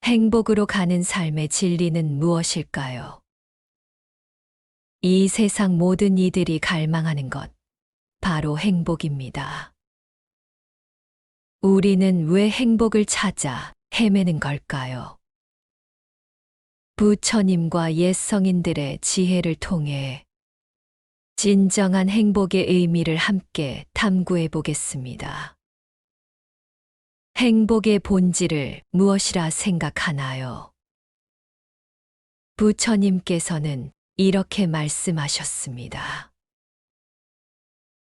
행복으로 가는 삶의 진리는 무엇일까요? 이 세상 모든 이들이 갈망하는 것, 바로 행복입니다. 우리는 왜 행복을 찾아 헤매는 걸까요? 부처님과 옛 성인들의 지혜를 통해 진정한 행복의 의미를 함께 탐구해 보겠습니다. 행복의 본질을 무엇이라 생각하나요? 부처님께서는 이렇게 말씀하셨습니다.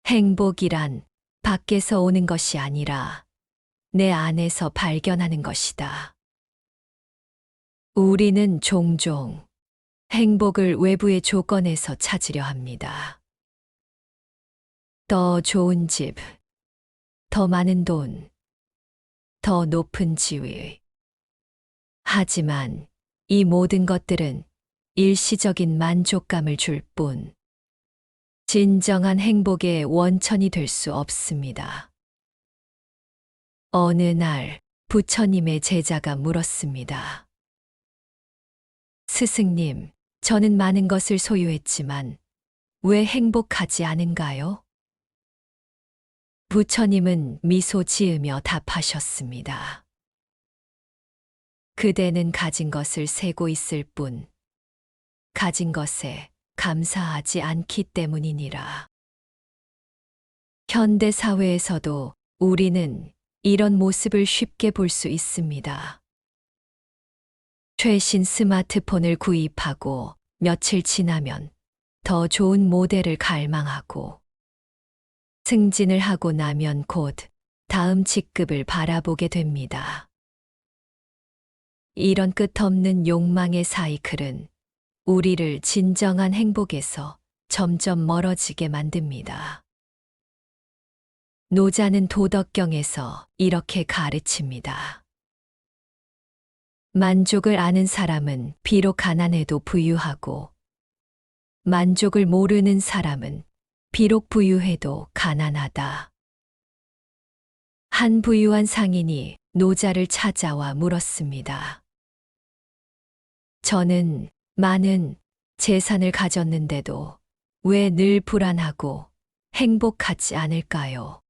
행복이란 밖에서 오는 것이 아니라 내 안에서 발견하는 것이다. 우리는 종종 행복을 외부의 조건에서 찾으려 합니다. 더 좋은 집, 더 많은 돈, 더 높은 지위. 하지만 이 모든 것들은 일시적인 만족감을 줄 뿐, 진정한 행복의 원천이 될 수 없습니다. 어느 날 부처님의 제자가 물었습니다. 스승님, 저는 많은 것을 소유했지만 왜 행복하지 않은가요? 부처님은 미소 지으며 답하셨습니다. 그대는 가진 것을 세고 있을 뿐, 가진 것에 감사하지 않기 때문이니라. 현대 사회에서도 우리는 이런 모습을 쉽게 볼 수 있습니다. 최신 스마트폰을 구입하고 며칠 지나면 더 좋은 모델을 갈망하고, 승진을 하고 나면 곧 다음 직급을 바라보게 됩니다. 이런 끝없는 욕망의 사이클은 우리를 진정한 행복에서 점점 멀어지게 만듭니다. 노자는 도덕경에서 이렇게 가르칩니다. 만족을 아는 사람은 비록 가난해도 부유하고, 만족을 모르는 사람은 비록 부유해도 가난하다. 한 부유한 상인이 노자를 찾아와 물었습니다. 저는 많은 재산을 가졌는데도 왜 늘 불안하고 행복하지 않을까요?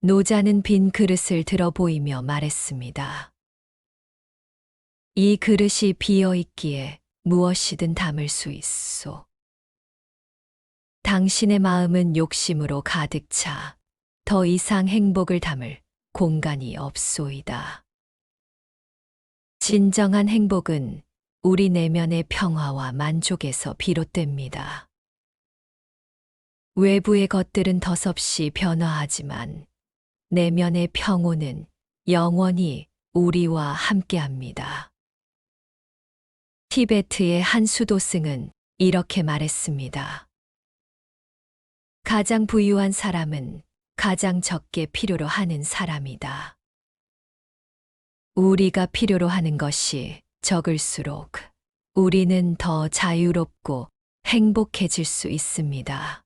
노자는 빈 그릇을 들어 보이며 말했습니다. 이 그릇이 비어 있기에 무엇이든 담을 수 있소. 당신의 마음은 욕심으로 가득 차 더 이상 행복을 담을 공간이 없소이다. 진정한 행복은 우리 내면의 평화와 만족에서 비롯됩니다. 외부의 것들은 덧없이 변화하지만 내면의 평온은 영원히 우리와 함께합니다. 티베트의 한 수도승은 이렇게 말했습니다. 가장 부유한 사람은 가장 적게 필요로 하는 사람이다. 우리가 필요로 하는 것이 적을수록 우리는 더 자유롭고 행복해질 수 있습니다.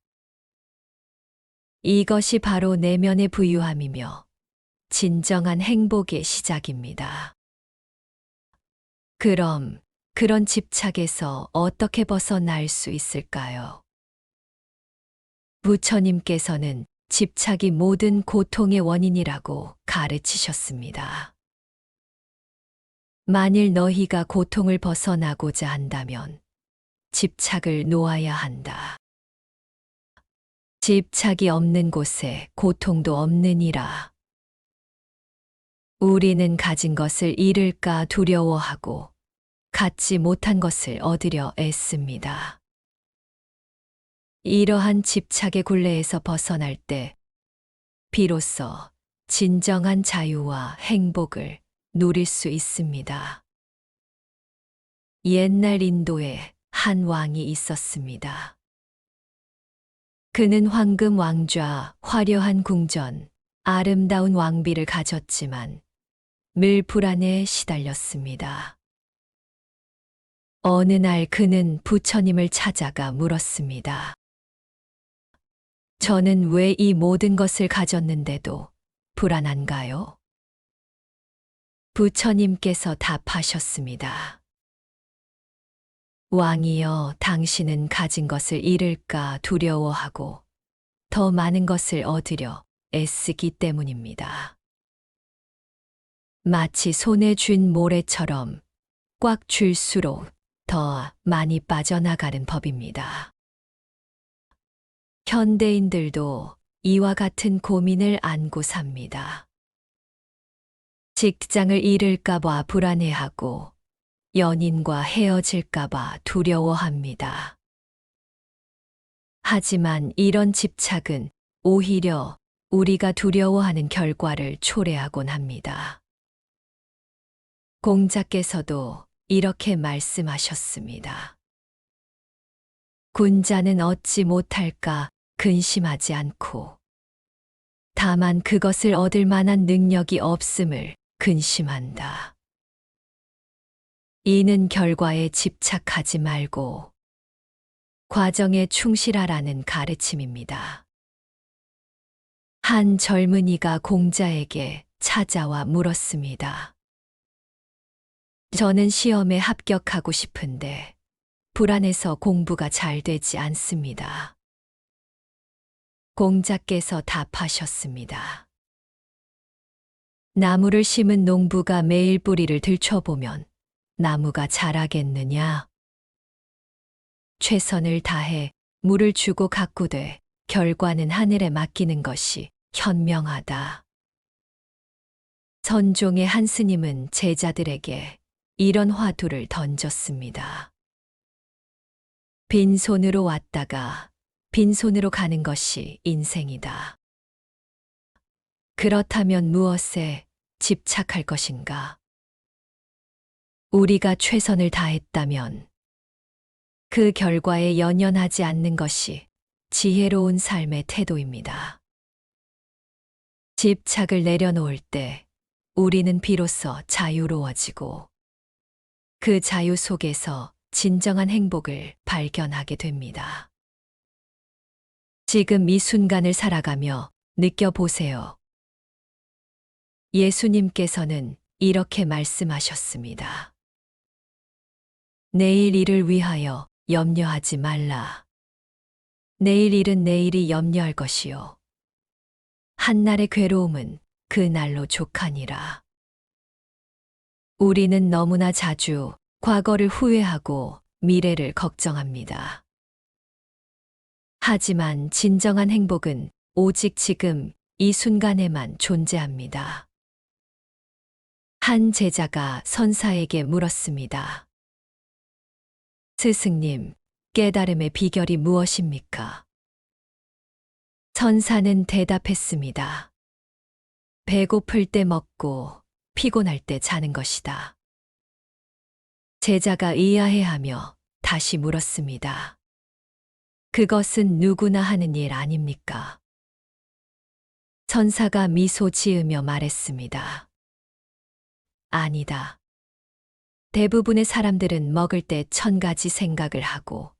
이것이 바로 내면의 부유함이며 진정한 행복의 시작입니다. 그럼 그런 집착에서 어떻게 벗어날 수 있을까요? 부처님께서는 집착이 모든 고통의 원인이라고 가르치셨습니다. 만일 너희가 고통을 벗어나고자 한다면 집착을 놓아야 한다. 집착이 없는 곳에 고통도 없느니라. 우리는 가진 것을 잃을까 두려워하고 갖지 못한 것을 얻으려 애씁니다. 이러한 집착의 굴레에서 벗어날 때 비로소 진정한 자유와 행복을 누릴 수 있습니다. 옛날 인도에 한 왕이 있었습니다. 그는 황금 왕좌, 화려한 궁전, 아름다운 왕비를 가졌지만 늘 불안에 시달렸습니다. 어느 날 그는 부처님을 찾아가 물었습니다. 저는 왜 이 모든 것을 가졌는데도 불안한가요? 부처님께서 답하셨습니다. 왕이여, 당신은 가진 것을 잃을까 두려워하고 더 많은 것을 얻으려 애쓰기 때문입니다. 마치 손에 쥔 모래처럼 꽉 쥘수록 더 많이 빠져나가는 법입니다. 현대인들도 이와 같은 고민을 안고 삽니다. 직장을 잃을까봐 불안해하고 연인과 헤어질까봐 두려워합니다. 하지만 이런 집착은 오히려 우리가 두려워하는 결과를 초래하곤 합니다. 공자께서도 이렇게 말씀하셨습니다. 군자는 얻지 못할까 근심하지 않고 다만 그것을 얻을 만한 능력이 없음을 근심한다. 이는 결과에 집착하지 말고 과정에 충실하라는 가르침입니다. 한 젊은이가 공자에게 찾아와 물었습니다. 저는 시험에 합격하고 싶은데 불안해서 공부가 잘 되지 않습니다. 공자께서 답하셨습니다. 나무를 심은 농부가 매일 뿌리를 들춰보면 나무가 자라겠느냐? 최선을 다해 물을 주고 가꾸되 결과는 하늘에 맡기는 것이 현명하다. 선종의 한 스님은 제자들에게 이런 화두를 던졌습니다. 빈손으로 왔다가 빈손으로 가는 것이 인생이다. 그렇다면 무엇에 집착할 것인가? 우리가 최선을 다했다면 그 결과에 연연하지 않는 것이 지혜로운 삶의 태도입니다. 집착을 내려놓을 때 우리는 비로소 자유로워지고 그 자유 속에서 진정한 행복을 발견하게 됩니다. 지금 이 순간을 살아가며 느껴보세요. 예수님께서는 이렇게 말씀하셨습니다. 내일 일을 위하여 염려하지 말라. 내일 일은 내일이 염려할 것이요. 한날의 괴로움은 그 날로 족하니라. 우리는 너무나 자주 과거를 후회하고 미래를 걱정합니다. 하지만 진정한 행복은 오직 지금 이 순간에만 존재합니다. 한 제자가 선사에게 물었습니다. 스승님, 깨달음의 비결이 무엇입니까? 선사는 대답했습니다. 배고플 때 먹고 피곤할 때 자는 것이다. 제자가 의아해하며 다시 물었습니다. 그것은 누구나 하는 일 아닙니까? 선사가 미소 지으며 말했습니다. 아니다. 대부분의 사람들은 먹을 때 1000가지 생각을 하고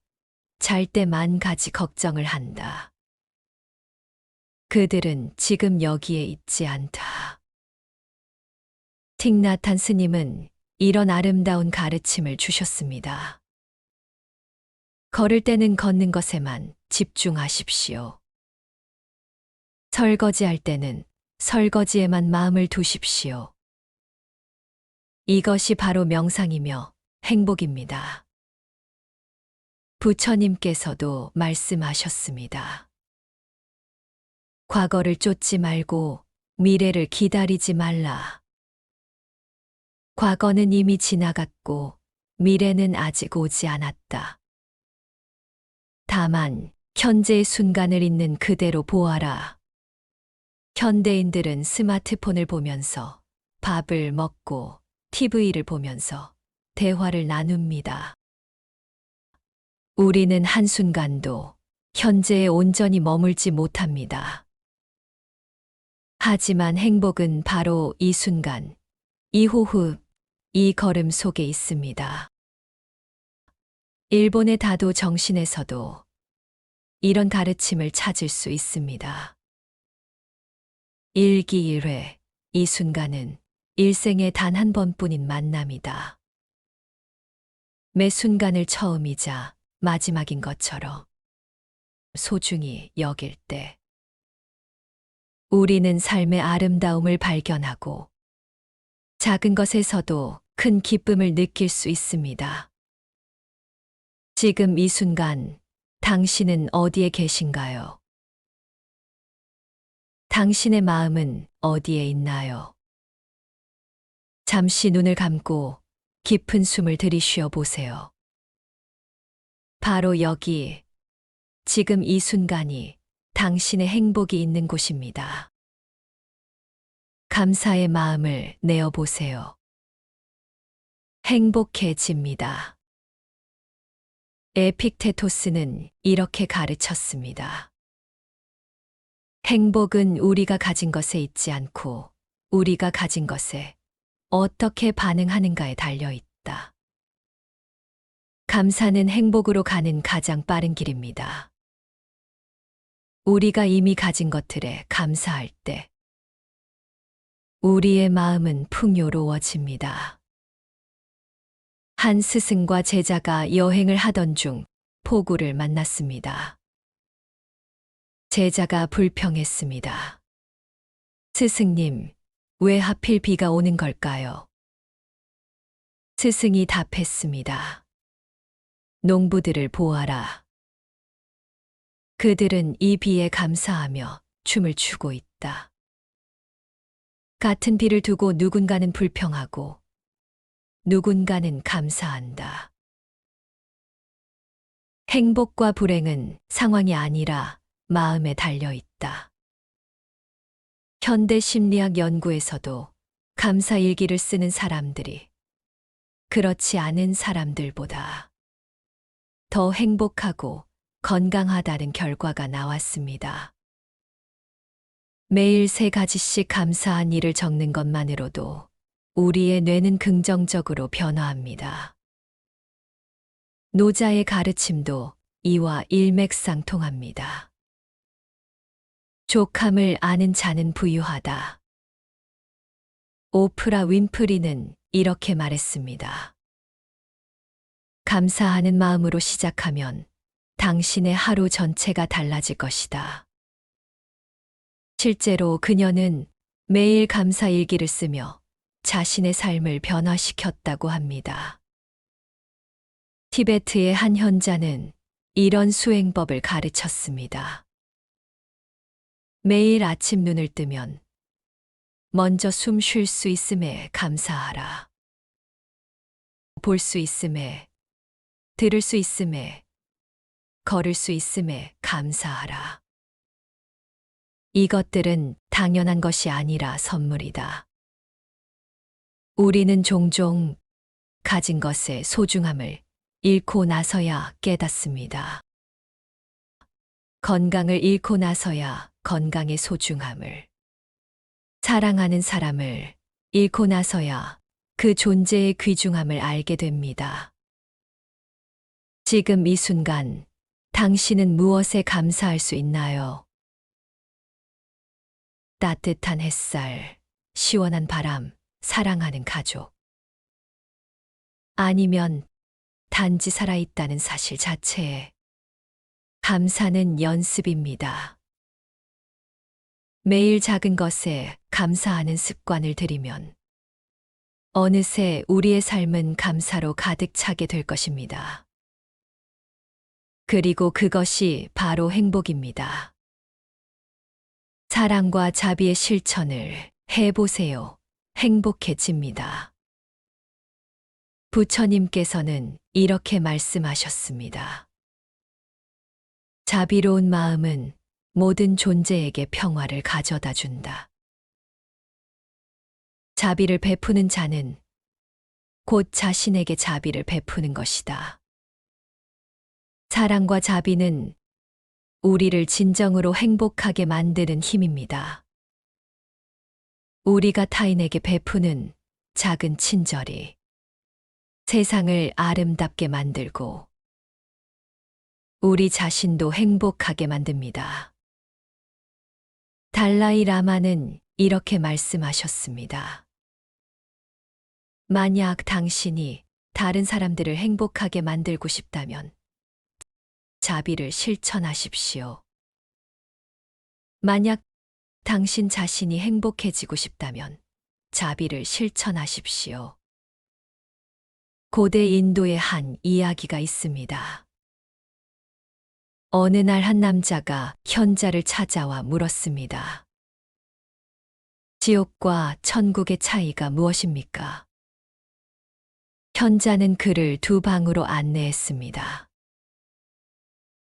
잘 때 10,000가지 걱정을 한다. 그들은 지금 여기에 있지 않다. 틱나탄 스님은 이런 아름다운 가르침을 주셨습니다. 걸을 때는 걷는 것에만 집중하십시오. 설거지할 때는 설거지에만 마음을 두십시오. 이것이 바로 명상이며 행복입니다. 부처님께서도 말씀하셨습니다. 과거를 쫓지 말고 미래를 기다리지 말라. 과거는 이미 지나갔고 미래는 아직 오지 않았다. 다만 현재의 순간을 있는 그대로 보아라. 현대인들은 스마트폰을 보면서 밥을 먹고 TV를 보면서 대화를 나눕니다. 우리는 한순간도 현재에 온전히 머물지 못합니다. 하지만 행복은 바로 이 순간, 이 호흡, 이 걸음 속에 있습니다. 일본의 다도 정신에서도 이런 가르침을 찾을 수 있습니다. 일기일회, 이 순간은 일생에 단 한 번뿐인 만남이다. 매 순간을 처음이자 마지막인 것처럼 소중히 여길 때 우리는 삶의 아름다움을 발견하고 작은 것에서도 큰 기쁨을 느낄 수 있습니다. 지금 이 순간 당신은 어디에 계신가요? 당신의 마음은 어디에 있나요? 잠시 눈을 감고 깊은 숨을 들이쉬어 보세요. 바로 여기, 지금 이 순간이 당신의 행복이 있는 곳입니다. 감사의 마음을 내어 보세요. 행복해집니다. 에픽테토스는 이렇게 가르쳤습니다. 행복은 우리가 가진 것에 있지 않고 우리가 가진 것에 어떻게 반응하는가에 달려 있다. 감사는 행복으로 가는 가장 빠른 길입니다. 우리가 이미 가진 것들에 감사할 때 우리의 마음은 풍요로워집니다. 한 스승과 제자가 여행을 하던 중 폭우를 만났습니다. 제자가 불평했습니다. 스승님, 왜 하필 비가 오는 걸까요? 스승이 답했습니다. 농부들을 보아라. 그들은 이 비에 감사하며 춤을 추고 있다. 같은 비를 두고 누군가는 불평하고 누군가는 감사한다. 행복과 불행은 상황이 아니라 마음에 달려 있다. 현대 심리학 연구에서도 감사 일기를 쓰는 사람들이 그렇지 않은 사람들보다 더 행복하고 건강하다는 결과가 나왔습니다. 매일 3가지씩 감사한 일을 적는 것만으로도 우리의 뇌는 긍정적으로 변화합니다. 노자의 가르침도 이와 일맥상통합니다. 족함을 아는 자는 부유하다. 오프라 윈프리는 이렇게 말했습니다. 감사하는 마음으로 시작하면 당신의 하루 전체가 달라질 것이다. 실제로 그녀는 매일 감사 일기를 쓰며 자신의 삶을 변화시켰다고 합니다. 티베트의 한 현자는 이런 수행법을 가르쳤습니다. 매일 아침 눈을 뜨면 먼저 숨 쉴 수 있음에 감사하라. 볼 수 있음에, 들을 수 있음에, 걸을 수 있음에 감사하라. 이것들은 당연한 것이 아니라 선물이다. 우리는 종종 가진 것의 소중함을 잃고 나서야 깨닫습니다. 건강을 잃고 나서야 건강의 소중함을, 사랑하는 사람을 잃고 나서야 그 존재의 귀중함을 알게 됩니다. 지금 이 순간 당신은 무엇에 감사할 수 있나요? 따뜻한 햇살, 시원한 바람, 사랑하는 가족. 아니면 단지 살아있다는 사실 자체에 감사는 연습입니다. 매일 작은 것에 감사하는 습관을 들이면 어느새 우리의 삶은 감사로 가득 차게 될 것입니다. 그리고 그것이 바로 행복입니다. 사랑과 자비의 실천을 해보세요. 행복해집니다. 부처님께서는 이렇게 말씀하셨습니다. 자비로운 마음은 모든 존재에게 평화를 가져다 준다. 자비를 베푸는 자는 곧 자신에게 자비를 베푸는 것이다. 사랑과 자비는 우리를 진정으로 행복하게 만드는 힘입니다. 우리가 타인에게 베푸는 작은 친절이 세상을 아름답게 만들고 우리 자신도 행복하게 만듭니다. 달라이 라마는 이렇게 말씀하셨습니다. 만약 당신이 다른 사람들을 행복하게 만들고 싶다면 자비를 실천하십시오. 만약 당신 자신이 행복해지고 싶다면 자비를 실천하십시오. 고대 인도의 한 이야기가 있습니다. 어느 날 한 남자가 현자를 찾아와 물었습니다. 지옥과 천국의 차이가 무엇입니까? 현자는 그를 두 방으로 안내했습니다.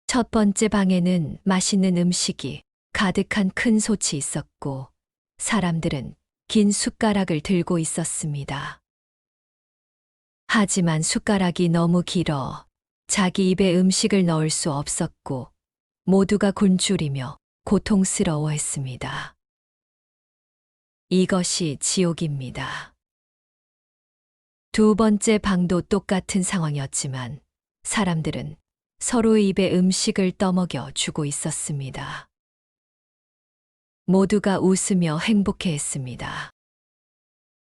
첫 번째 방에는 맛있는 음식이 가득한 큰 솥이 있었고 사람들은 긴 숟가락을 들고 있었습니다. 하지만 숟가락이 너무 길어 자기 입에 음식을 넣을 수 없었고 모두가 굶주리며 고통스러워했습니다. 이것이 지옥입니다. 두 번째 방도 똑같은 상황이었지만 사람들은 서로의 입에 음식을 떠먹여 주고 있었습니다. 모두가 웃으며 행복해했습니다.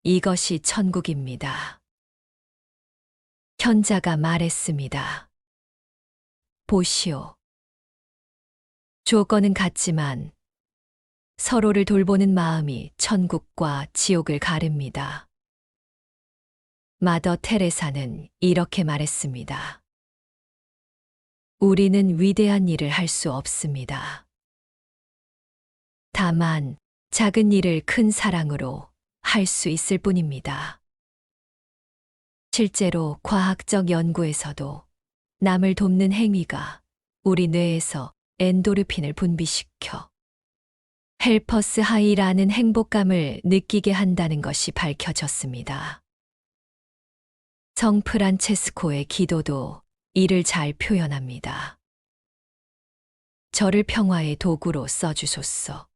이것이 천국입니다. 현자가 말했습니다. 보시오. 조건은 같지만 서로를 돌보는 마음이 천국과 지옥을 가릅니다. 마더 테레사는 이렇게 말했습니다. 우리는 위대한 일을 할 수 없습니다. 다만 작은 일을 큰 사랑으로 할 수 있을 뿐입니다. 실제로 과학적 연구에서도 남을 돕는 행위가 우리 뇌에서 엔도르핀을 분비시켜 헬퍼스 하이라는 행복감을 느끼게 한다는 것이 밝혀졌습니다. 성 프란체스코의 기도도 이를 잘 표현합니다. 저를 평화의 도구로 써주소서.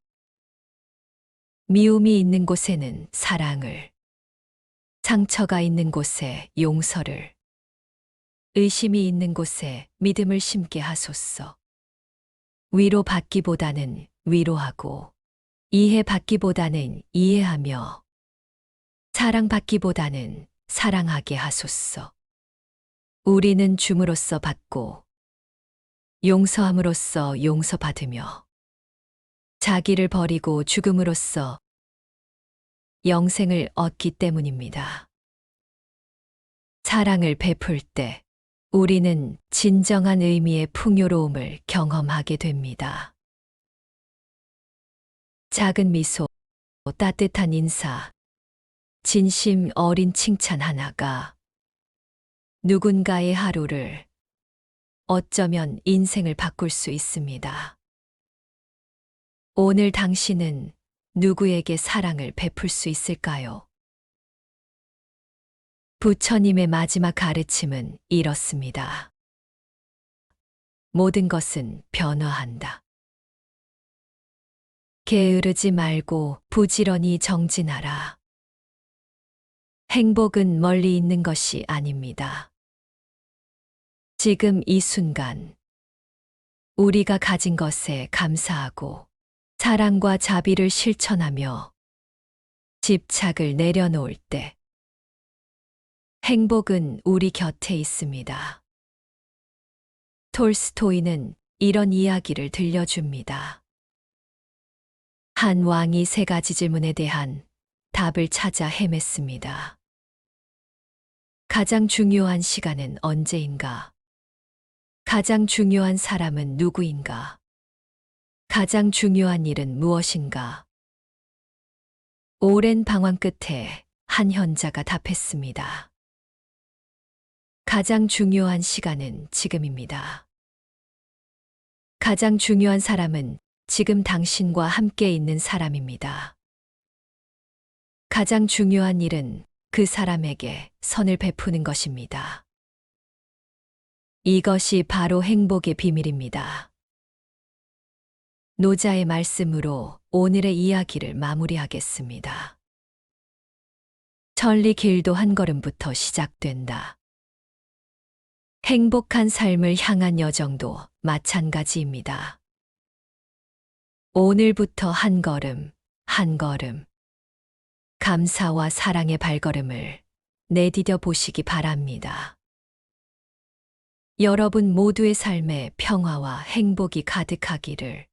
미움이 있는 곳에는 사랑을, 상처가 있는 곳에 용서를, 의심이 있는 곳에 믿음을 심게 하소서. 위로받기보다는 위로하고, 이해받기보다는 이해하며, 사랑받기보다는 사랑하게 하소서. 우리는 줌으로써 받고, 용서함으로써 용서받으며, 자기를 버리고 죽음으로써 영생을 얻기 때문입니다. 사랑을 베풀 때 우리는 진정한 의미의 풍요로움을 경험하게 됩니다. 작은 미소, 따뜻한 인사, 진심 어린 칭찬 하나가 누군가의 하루를 어쩌면 인생을 바꿀 수 있습니다. 오늘 당신은 누구에게 사랑을 베풀 수 있을까요? 부처님의 마지막 가르침은 이렇습니다. 모든 것은 변화한다. 게으르지 말고 부지런히 정진하라. 행복은 멀리 있는 것이 아닙니다. 지금 이 순간, 우리가 가진 것에 감사하고 사랑과 자비를 실천하며 집착을 내려놓을 때 행복은 우리 곁에 있습니다. 톨스토이는 이런 이야기를 들려줍니다. 한 왕이 세 가지 질문에 대한 답을 찾아 헤맸습니다. 가장 중요한 시간은 언제인가? 가장 중요한 사람은 누구인가? 가장 중요한 일은 무엇인가? 오랜 방황 끝에 한 현자가 답했습니다. 가장 중요한 시간은 지금입니다. 가장 중요한 사람은 지금 당신과 함께 있는 사람입니다. 가장 중요한 일은 그 사람에게 선을 베푸는 것입니다. 이것이 바로 행복의 비밀입니다. 노자의 말씀으로 오늘의 이야기를 마무리하겠습니다. 천리 길도 한 걸음부터 시작된다. 행복한 삶을 향한 여정도 마찬가지입니다. 오늘부터 한 걸음, 한 걸음, 감사와 사랑의 발걸음을 내디뎌 보시기 바랍니다. 여러분 모두의 삶에 평화와 행복이 가득하기를.